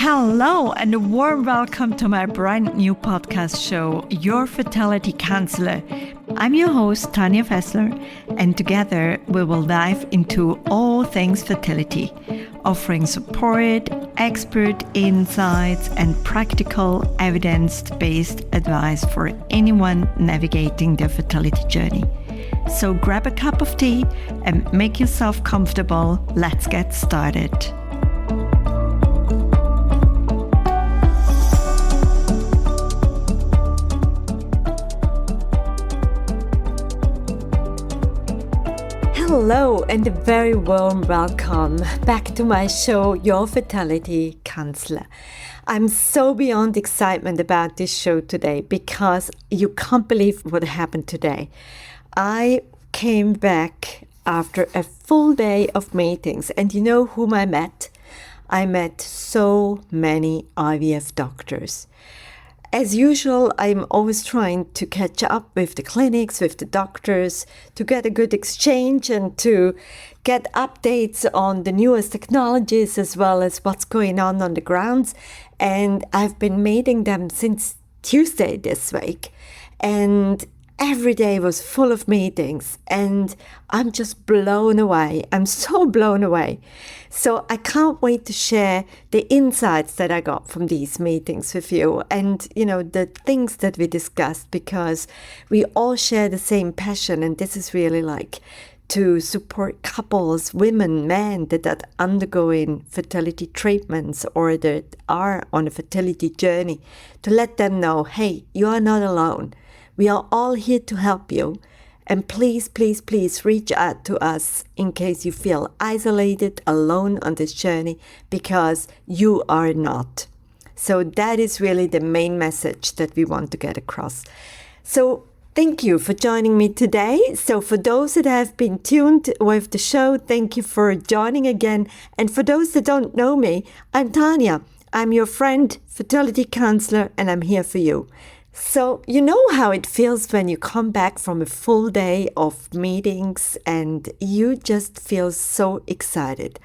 Hello and a warm welcome to my brand new podcast show, Your Fertility Counsellor. I'm your host, Tanya Fessler, and together we will dive into all things fertility, offering support, expert insights, and practical evidence-based advice for anyone navigating their fertility journey. So grab a cup of tea and make yourself comfortable. Let's get started. Hello and a very warm welcome back to my show, Your Fertility Counsellor. I'm so beyond excitement about this show today because you can't believe what happened today. I came back after a full day of meetings, and you know whom I met? I met so many IVF doctors. As usual, I'm always trying to catch up with the clinics, with the doctors, to get a good exchange and to get updates on the newest technologies as well as what's going on the grounds. And I've been meeting them since Tuesday this week. And every day was full of meetings and I'm just blown away. I'm so blown away. So I can't wait to share the insights that I got from these meetings with you and, the things that we discussed, because we all share the same passion. And this is really like to support couples, women, men that are undergoing fertility treatments or that are on a fertility journey, to let them know, hey, you are not alone. We are all here to help you. And please, please, please reach out to us in case you feel isolated, alone on this journey, because you are not. So that is really the main message that we want to get across. So thank you for joining me today. So for those that have been tuned with the show, thank you for joining again. And for those that don't know me, I'm Tanya. I'm your friend, fertility counselor, and I'm here for you. So you know how it feels when you come back from a full day of meetings and you just feel so excited.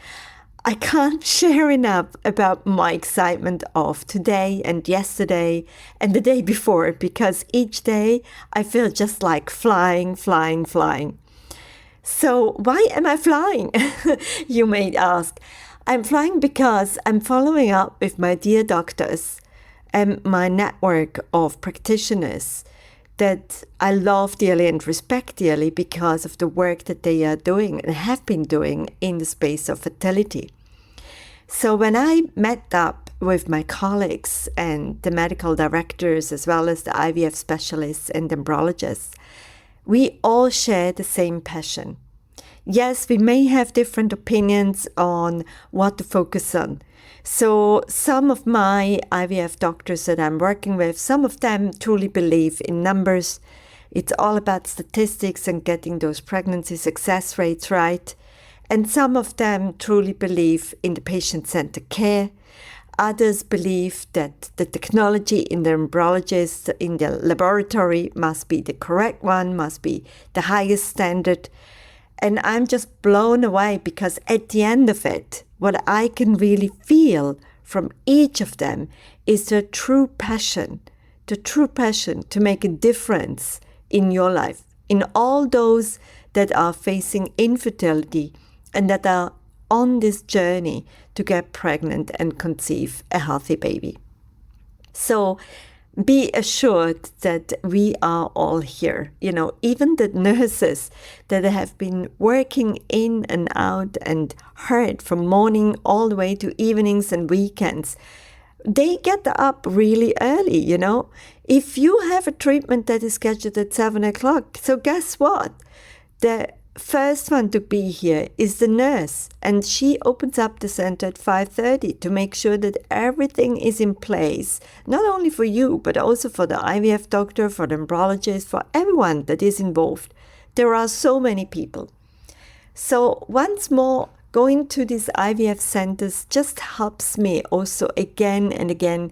I can't share enough about my excitement of today and yesterday and the day before, because each day I feel just like flying. So why am I flying? You may ask. I'm flying because I'm following up with my dear doctors and my network of practitioners that I love dearly and respect dearly because of the work that they are doing and have been doing in the space of fertility. So when I met up with my colleagues and the medical directors as well as the IVF specialists and embryologists, we all share the same passion. Yes, we may have different opinions on what to focus on. So some of my IVF doctors that I'm working with, some of them truly believe in numbers. It's all about statistics and getting those pregnancy success rates right. And some of them truly believe in the patient-centered care. Others believe that the technology in the embryologist, in the laboratory, must be the correct one, must be the highest standard. And I'm just blown away because at the end of it, what I can really feel from each of them is the true passion to make a difference in your life, in all those that are facing infertility and that are on this journey to get pregnant and conceive a healthy baby. So be assured that we are all here. Even the nurses that have been working in and out and hard from morning all the way to evenings and weekends, they get up really early, If you have a treatment that is scheduled at 7 o'clock, so guess what? The first one to be here is the nurse, and she opens up the center at 5:30 to make sure that everything is in place, not only for you, but also for the IVF doctor, for the embryologist, for everyone that is involved. There are so many people. So once more, going to these IVF centers just helps me also again and again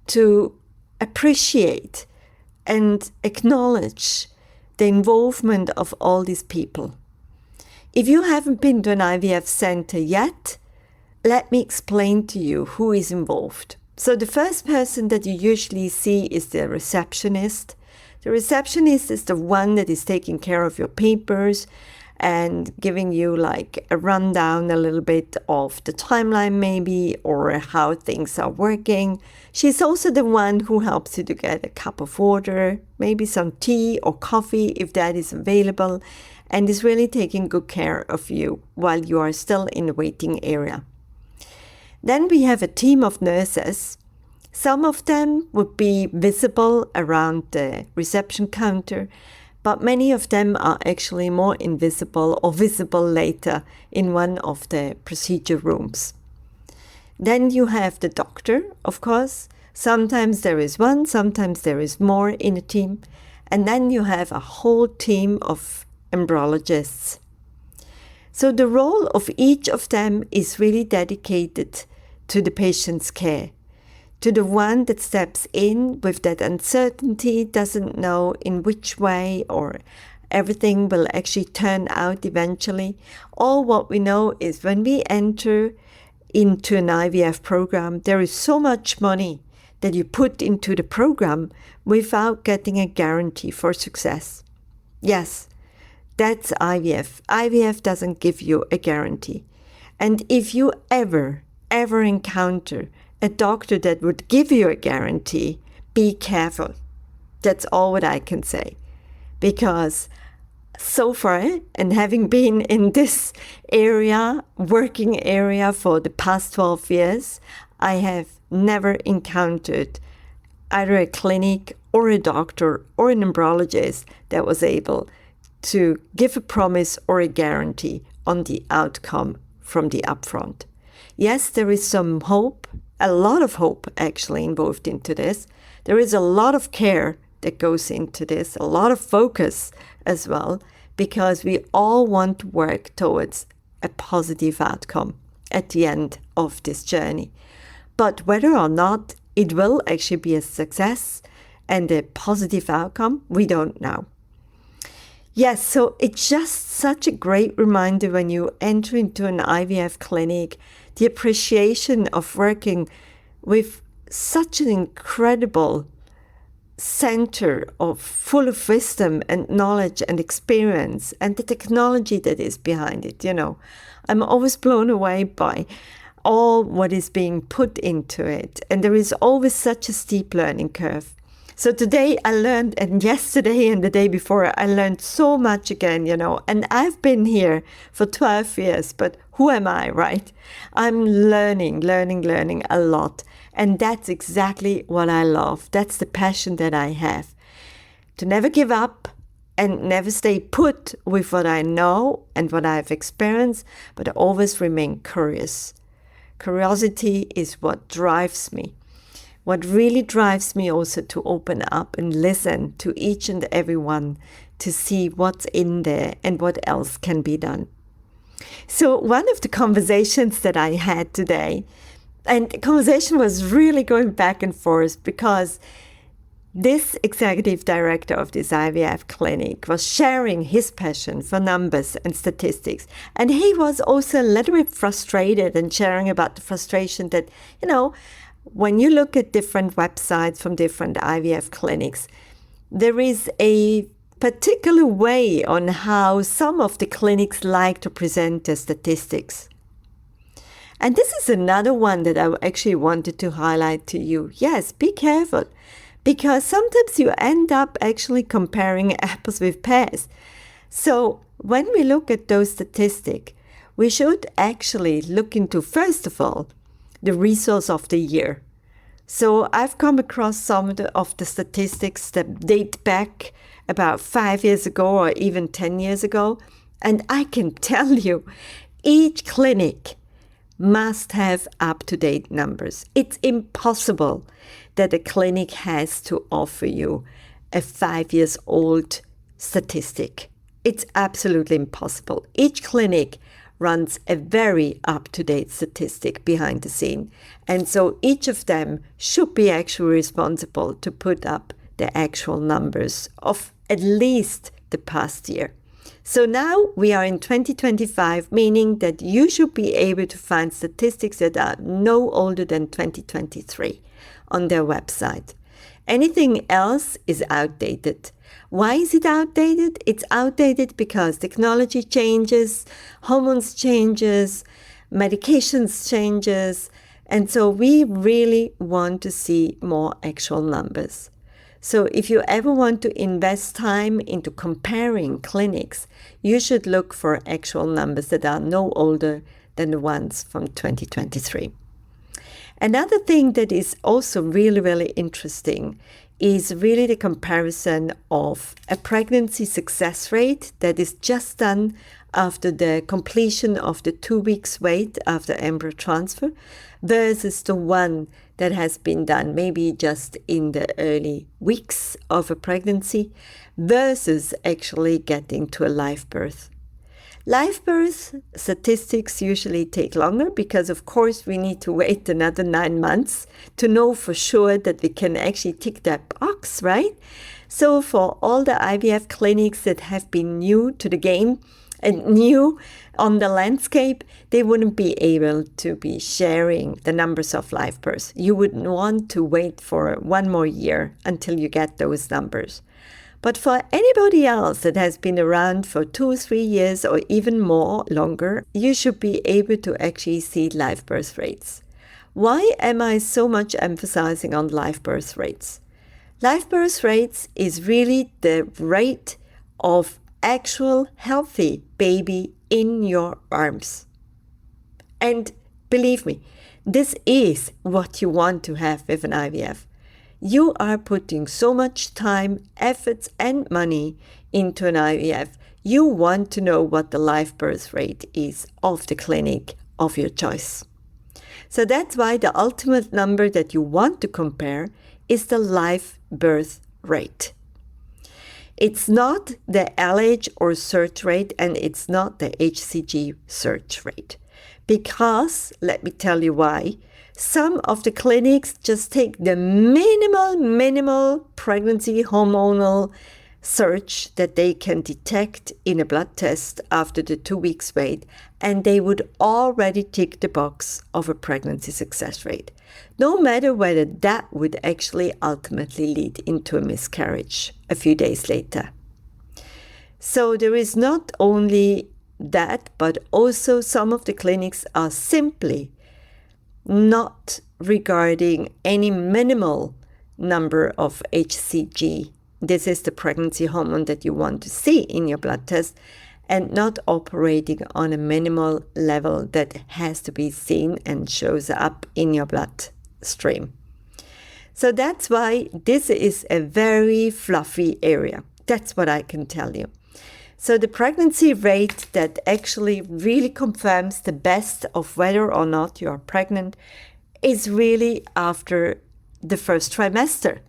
to appreciate and acknowledge the involvement of all these people. If you haven't been to an IVF center yet, let me explain to you who is involved. So the first person that you usually see is the receptionist. The receptionist is the one that is taking care of your papers and giving you like a rundown a little bit of the timeline maybe, or how things are working. She's also the one who helps you to get a cup of water, maybe some tea or coffee if that is available, and is really taking good care of you while you are still in the waiting area. Then we have a team of nurses. Some of them would be visible around the reception counter, but many of them are actually more invisible or visible later in one of the procedure rooms. Then you have the doctor, of course. Sometimes there is one, sometimes there is more in a team. And then you have a whole team of embryologists. So the role of each of them is really dedicated to the patient's care, to the one that steps in with that uncertainty, doesn't know in which way or everything will actually turn out eventually. All what we know is when we enter into an IVF program, there is so much money that you put into the program without getting a guarantee for success. Yes, that's IVF. IVF doesn't give you a guarantee. And if you ever encounter a doctor that would give you a guarantee, be careful. That's all what I can say. Because so far, and having been in this area, working area for the past 12 years, I have never encountered either a clinic or a doctor or an embryologist that was able to give a promise or a guarantee on the outcome from the upfront. Yes, there is some hope, a lot of hope actually involved into this. There is a lot of care that goes into this, a lot of focus as well, because we all want to work towards a positive outcome at the end of this journey. But whether or not it will actually be a success and a positive outcome, we don't know. Yes, so it's just such a great reminder when you enter into an IVF clinic, the appreciation of working with such an incredible center full of wisdom and knowledge and experience, and the technology that is behind it. I'm always blown away by all what is being put into it, and there is always such a steep learning curve. So today I learned, and yesterday and the day before, I learned so much again, and I've been here for 12 years, but who am I, right? I'm learning a lot. And that's exactly what I love. That's the passion that I have. To never give up and never stay put with what I know and what I've experienced, but always remain curious. Curiosity is what drives me. What really drives me also to open up and listen to each and every one to see what's in there and what else can be done. So one of the conversations that I had today, and the conversation was really going back and forth because this executive director of this IVF clinic was sharing his passion for numbers and statistics. And he was also a little bit frustrated and sharing about the frustration that, when you look at different websites from different IVF clinics, there is a particular way on how some of the clinics like to present their statistics. And this is another one that I actually wanted to highlight to you. Yes, be careful, because sometimes you end up actually comparing apples with pears. So when we look at those statistics, we should actually look into, first of all, the resource of the year. So I've come across some of the statistics that date back about 5 years ago or even 10 years ago. And I can tell you, each clinic must have up-to-date numbers. It's impossible that a clinic has to offer you a 5-year-old statistic. It's absolutely impossible. Each clinic runs a very up-to-date statistic behind the scene. And so each of them should be actually responsible to put up the actual numbers of at least the past year. So now we are in 2025, meaning that you should be able to find statistics that are no older than 2023 on their website. Anything else is outdated. Why is it outdated? It's outdated because technology changes, hormones changes, medications changes, and so we really want to see more actual numbers. So if you ever want to invest time into comparing clinics, you should look for actual numbers that are no older than the ones from 2023. Another thing that is also really, really interesting is really the comparison of a pregnancy success rate that is just done after the completion of the 2 weeks wait after embryo transfer versus the one that has been done maybe just in the early weeks of a pregnancy versus actually getting to a live birth. Live birth statistics usually take longer because, of course, we need to wait another 9 months to know for sure that we can actually tick that box, right? So for all the IVF clinics that have been new to the game and new on the landscape, they wouldn't be able to be sharing the numbers of live births. You would want to wait for 1 more year until you get those numbers. But for anybody else that has been around for 2 or 3 years or even more longer, you should be able to actually see live birth rates. Why am I so much emphasizing on live birth rates? Live birth rates is really the rate of actual healthy baby in your arms. And believe me, this is what you want to have with an IVF. You are putting so much time, efforts, and money into an IVF. You want to know what the live birth rate is of the clinic of your choice. So that's why the ultimate number that you want to compare is the live birth rate. It's not the LH or search rate, and it's not the HCG search rate. Because, let me tell you why, some of the clinics just take the minimal pregnancy hormonal search that they can detect in a blood test after the 2 weeks wait, and they would already tick the box of a pregnancy success rate, no matter whether that would actually ultimately lead into a miscarriage a few days later. So there is not only that, but also some of the clinics are simply not regarding any minimal number of HCG. This is the pregnancy hormone that you want to see in your blood test, and not operating on a minimal level that has to be seen and shows up in your bloodstream. So that's why this is a very fluffy area. That's what I can tell you. So the pregnancy rate that actually really confirms the best of whether or not you are pregnant is really after the first trimester.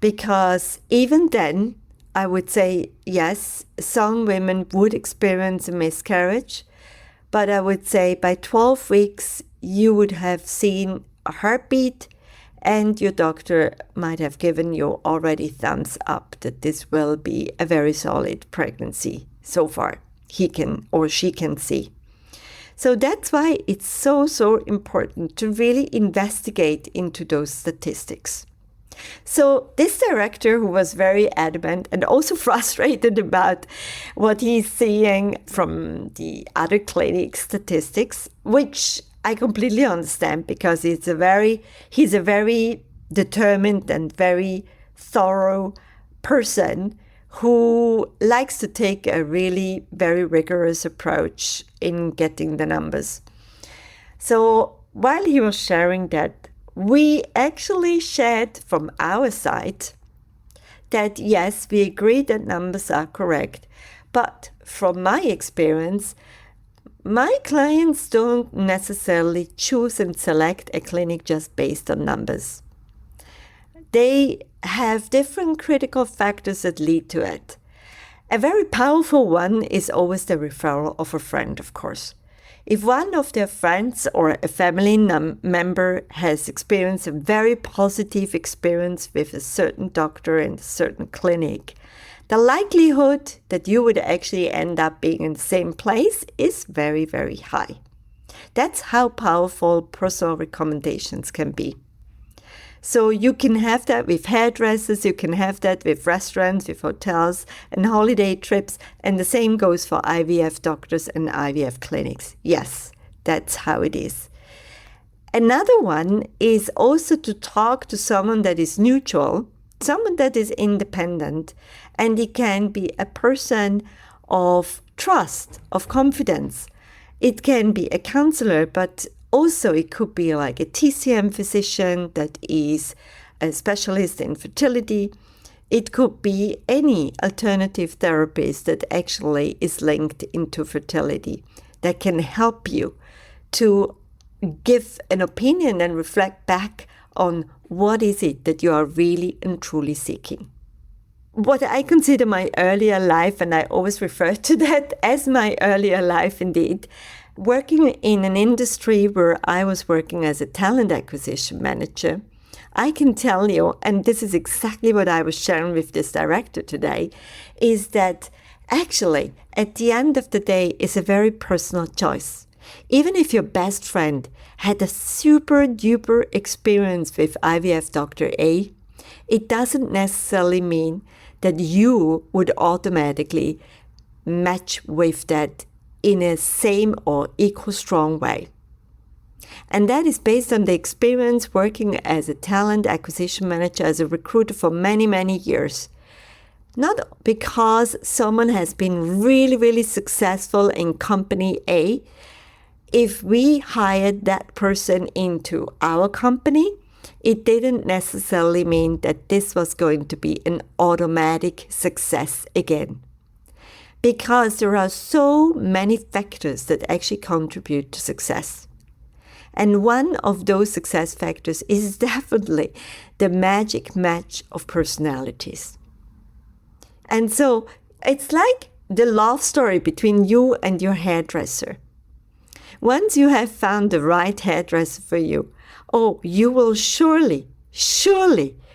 Because even then, I would say, yes, some women would experience a miscarriage, but I would say by 12 weeks, you would have seen a heartbeat, and your doctor might have given you already thumbs up that this will be a very solid pregnancy so far. He can or she can see. So that's why it's so important to really investigate into those statistics. So this director, who was very adamant and also frustrated about what he's seeing from the other clinic statistics, which I completely understand, because he's a very determined and very thorough person who likes to take a really very rigorous approach in getting the numbers. So while he was sharing that, we actually shared from our side that yes, we agree that numbers are correct, but from my experience, my clients don't necessarily choose and select a clinic just based on numbers. They have different critical factors that lead to it. A very powerful one is always the referral of a friend, of course. If one of their friends or a family member has experienced a very positive experience with a certain doctor in a certain clinic, the likelihood that you would actually end up being in the same place is very, very high. That's how powerful personal recommendations can be. So you can have that with hairdressers, you can have that with restaurants, with hotels and holiday trips, and the same goes for IVF doctors and IVF clinics. Yes, that's how it is. Another one is also to talk to someone that is neutral, someone that is independent, and it can be a person of trust, of confidence. It can be a counselor, but also it could be like a TCM physician that is a specialist in fertility. It could be any alternative therapist that actually is linked into fertility that can help you to give an opinion and reflect back on what is it that you are really and truly seeking. What I consider my earlier life, and I always refer to that as my earlier life indeed, working in an industry where I was working as a talent acquisition manager, I can tell you, and this is exactly what I was sharing with this director today, is that actually at the end of the day it's a very personal choice. Even if your best friend had a super duper experience with IVF Dr. A, it doesn't necessarily mean that you would automatically match with that in a same or equal strong way. And that is based on the experience working as a talent acquisition manager, as a recruiter for many, many years. Not because someone has been really, really successful in company A. If we hired that person into our company, it didn't necessarily mean that this was going to be an automatic success again. Because there are so many factors that actually contribute to success. And one of those success factors is definitely the magic match of personalities. And so it's like the love story between you and your hairdresser. Once you have found the right hairdresser for you, you will surely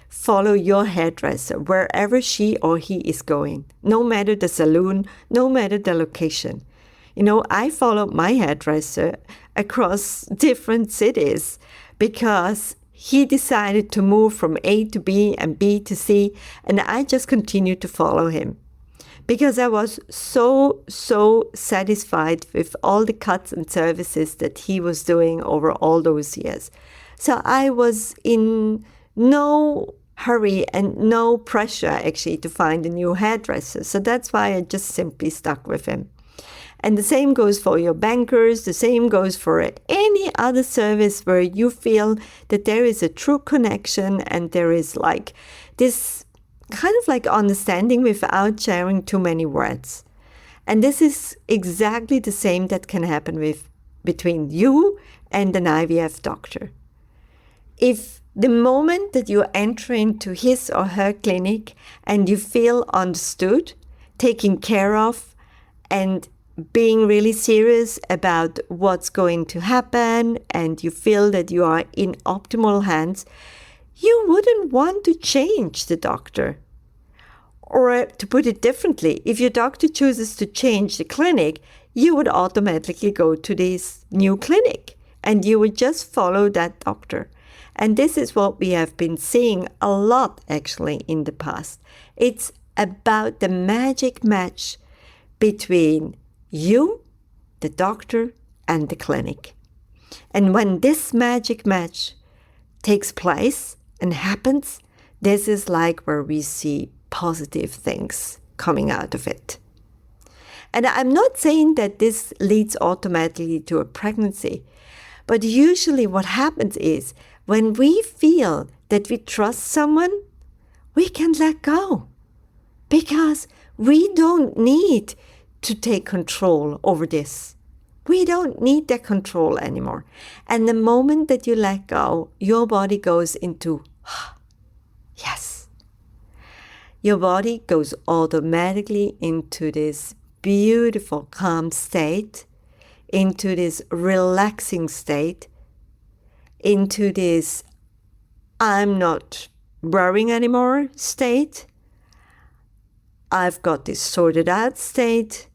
follow your hairdresser wherever she or he is going, no matter the salon, no matter the location. I followed my hairdresser across different cities because he decided to move from A to B and B to C, and I just continued to follow him because I was so satisfied with all the cuts and services that he was doing over all those years. So I was in no hurry and no pressure actually to find a new hairdresser. So that's why I just simply stuck with him. And the same goes for your bankers, the same goes for any other service where you feel that there is a true connection and there is like this kind of like understanding without sharing too many words. And this is exactly the same that can happen between you and an IVF doctor. If the moment that you enter into his or her clinic and you feel understood, taken care of, and being really serious about what's going to happen, and you feel that you are in optimal hands, you wouldn't want to change the doctor. Or to put it differently, if your doctor chooses to change the clinic, you would automatically go to this new clinic and you would just follow that doctor. And this is what we have been seeing a lot actually in the past. It's about the magic match between you, the doctor, and the clinic. And when this magic match takes place and happens, this is like where we see positive things coming out of it. And I'm not saying that this leads automatically to a pregnancy, but usually what happens is when we feel that we trust someone, we can let go because we don't need to take control over this. We don't need that control anymore. And the moment that you let go, your body goes into, yes. Your body goes automatically into this beautiful calm state, into this relaxing state, into this I'm not worrying anymore state. I've got this sorted out state,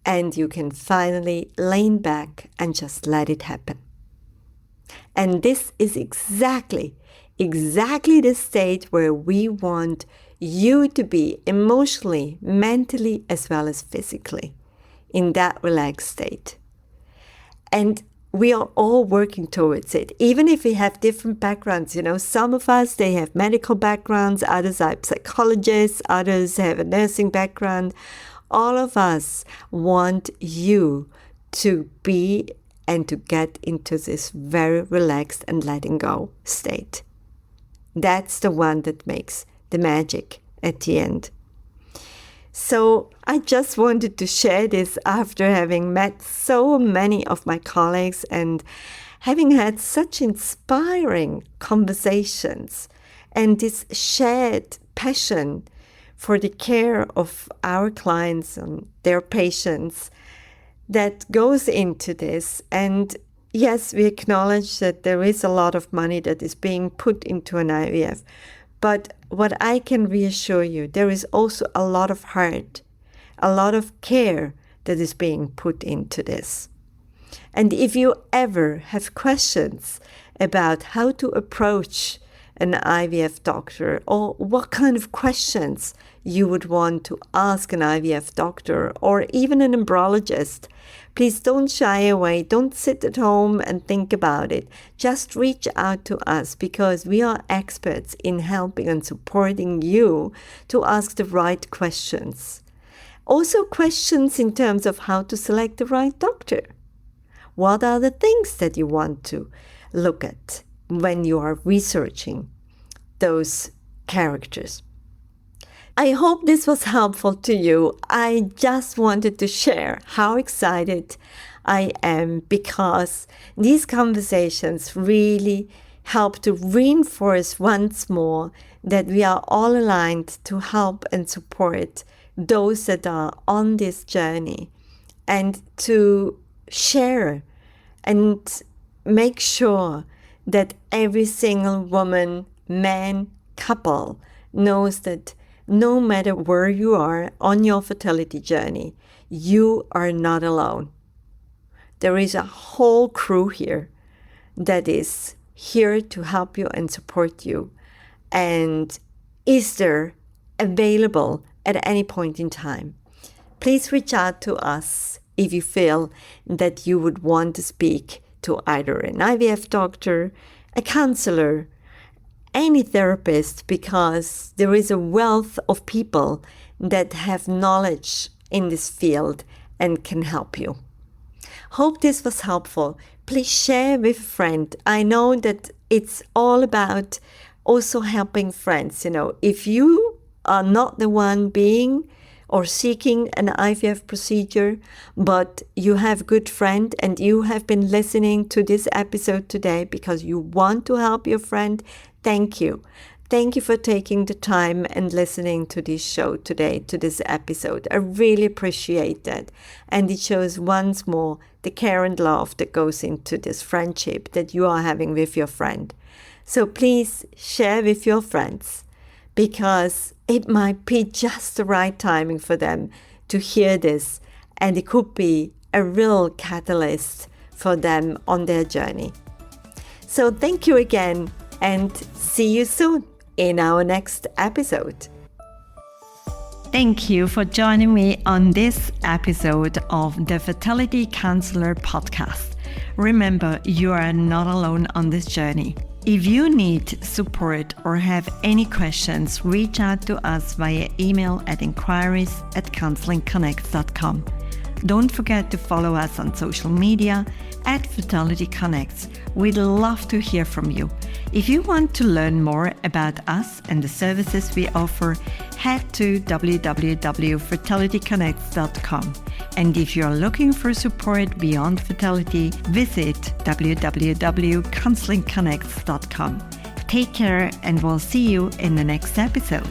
and you can finally lean back and just let it happen. And this is exactly the state where we want you to be emotionally, mentally, as well as physically, in that relaxed state. And we are all working towards it, even if we have different backgrounds. Some of us, they have medical backgrounds, others are psychologists, others have a nursing background. All of us want you to be and to get into this very relaxed and letting go state. That's the one that makes the magic at the end. So I just wanted to share this after having met so many of my colleagues and having had such inspiring conversations and this shared passion for the care of our clients and their patients that goes into this. And yes, we acknowledge that there is a lot of money that is being put into an IVF. But what I can reassure you, there is also a lot of heart, a lot of care that is being put into this. And if you ever have questions about how to approach an IVF doctor, or what kind of questions you would want to ask an IVF doctor or even an embryologist, please don't shy away. Don't sit at home and think about it. Just reach out to us, because we are experts in helping and supporting you to ask the right questions. Also questions in terms of how to select the right doctor. What are the things that you want to look at when you are researching those characters? I hope this was helpful to you. I just wanted to share how excited I am, because these conversations really help to reinforce once more that we are all aligned to help and support those that are on this journey, and to share and make sure that every single woman, man, couple knows that no matter where you are on your fertility journey, you are not alone. There is a whole crew here that is here to help you and support you, and is there available at any point in time. Please reach out to us if you feel that you would want to speak to either an IVF doctor, a counselor, any therapist, because there is a wealth of people that have knowledge in this field and can help you. Hope this was helpful. Please share with a friend. I know that it's all about also helping friends. If you are not the one being or seeking an IVF procedure, but you have a good friend and you have been listening to this episode today because you want to help your friend, thank you. Thank you for taking the time and listening to this show today, to this episode. I really appreciate that. And it shows once more the care and love that goes into this friendship that you are having with your friend. So please share with your friends, because it might be just the right timing for them to hear this, and it could be a real catalyst for them on their journey. So thank you again, and see you soon in our next episode. Thank you for joining me on this episode of the Fertility Counsellor podcast. Remember, you are not alone on this journey. If you need support or have any questions, reach out to us via email at inquiries@counselingconnects.com. Don't forget to follow us on social media @Fertility Connects. We'd love to hear from you. If you want to learn more about us and the services we offer, head to www.fertilityconnects.com. And if you're looking for support beyond fertility, visit www.counselingconnects.com. Take care, and we'll see you in the next episode.